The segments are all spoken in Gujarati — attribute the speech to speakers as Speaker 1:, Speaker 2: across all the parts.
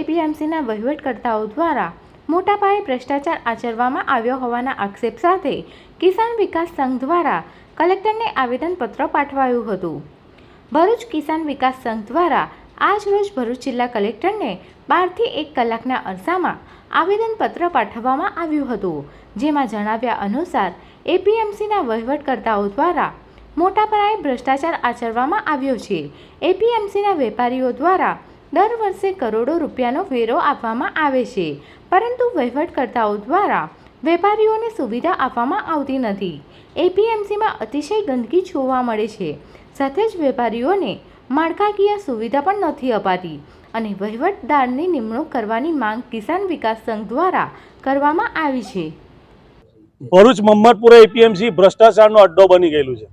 Speaker 1: એપીએમસીના વહીવટકર્તાઓ દ્વારા મોટા પાયે ભ્રષ્ટાચાર આચરવામાં આવ્યો હોવાના આક્ષેપ સાથે કિસાન વિકાસ સંઘ દ્વારા કલેક્ટરને આવેદનપત્ર પાઠવાયું હતું। ભરૂચ કિસાન વિકાસ સંઘ દ્વારા આજ રોજ ભરૂચ જિલ્લા કલેક્ટરને 12 થી 1 કલાકના અરસામાં આવેદનપત્ર પાઠવવામાં આવ્યું હતું, જેમાં જણાવ્યા અનુસાર એપીએમસીના વહીવટકર્તાઓ દ્વારા મોટા પાયે ભ્રષ્ટાચાર આચરવામાં આવ્યો છે। એપીએમસીના વેપારીઓ દ્વારા દર વર્ષે કરોડો રૂપિયાનો વેરો આપવામાં આવે છે, પરંતુ વહીવટકર્તાઓ દ્વારા વેપારીઓને સુવિધા આપવામાં આવતી નથી। એપીએમસીમાં અતિશય ગંદકી જોવા મળે છે, સાથે જ વેપારીઓને માળખાકીય સુવિધા પણ નથી અપાતી અને વહીવટદારની નિમણૂક કરવાની માંગ કિસાન વિકાસ સંઘ દ્વારા કરવામાં આવી છે।
Speaker 2: ભરૂચ મહમ્મદપુરા એપીએમસી ભ્રષ્ટાચારનો અડ્ડો બની ગયેલું છે।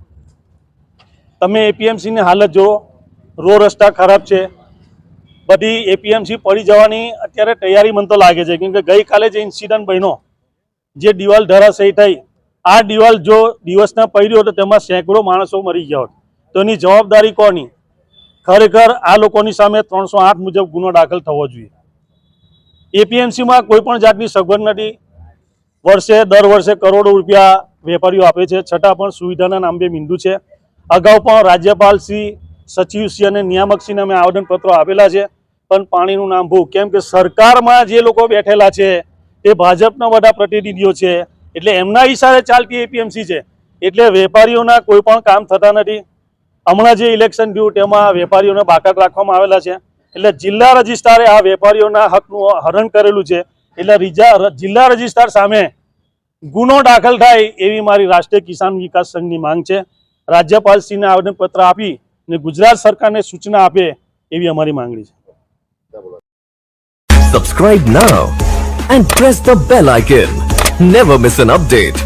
Speaker 2: તમે એપીએમસીની હાલત જુઓ, રોડ રસ્તા ખરાબ છે, બધી એપીએમસી પડી જવાની અત્યારે તૈયારી મને તો લાગે છે, કેમ કે ગઈકાલે જે ઇન્સિડન્ટ બન્યો, જે દિવાલ ધરાશયી થઈ, આ દિવાલ જો દિવસના પડી હોત તો તેમાં સેંકડો માણસો મરી ગયા હોત, તો એની જવાબદારી કોની? ખરેખર આ લોકોની સામે 308 મુજબ ગુનો દાખલ થવો જોઈએ। એપીએમસીમાં કોઈ પણ જાતની સગવડ નથી। દર વર્ષે કરોડો રૂપિયા વેપારીઓ આપે છે, છતાં પણ સુવિધાના નામે મીંડું છે। અગાઉ પણ રાજ્યપાલશ્રી, સચિવશ્રી અને નિયામકશ્રીને અમે આવેદનપત્રો આપેલા છે, પણ પાણીનું નામ ભૂ, કેમ કે સરકારમાં જે લોકો બેઠેલા છે તે ભાજપના બધા પ્રતિનિધિઓ છે, એટલે એમના ઈશારે ચાલતી એપીએમસી છે, એટલે વેપારીઓના કોઈ પણ કામ થતા નથી। હમણાં જે ઇલેક્શન થયું તેમાં વેપારીઓને બાકાત રાખવામાં આવેલા છે, એટલે જિલ્લા રજિસ્ટ્રારે આ વેપારીઓના હકનું હરણ કરેલું છે, એટલે જિલ્લા રજિસ્ટ્રાર સામે ગુનો દાખલ થાય એવી મારી રાષ્ટ્રીય કિસાન વિકાસ સંઘની માંગ છે। રાજ્યપાલશ્રીને આવેદનપત્ર આપી અને ગુજરાત સરકારને સૂચના આપે એવી અમારી માંગણી છે।
Speaker 3: Subscribe now and press the bell icon. Never miss an update.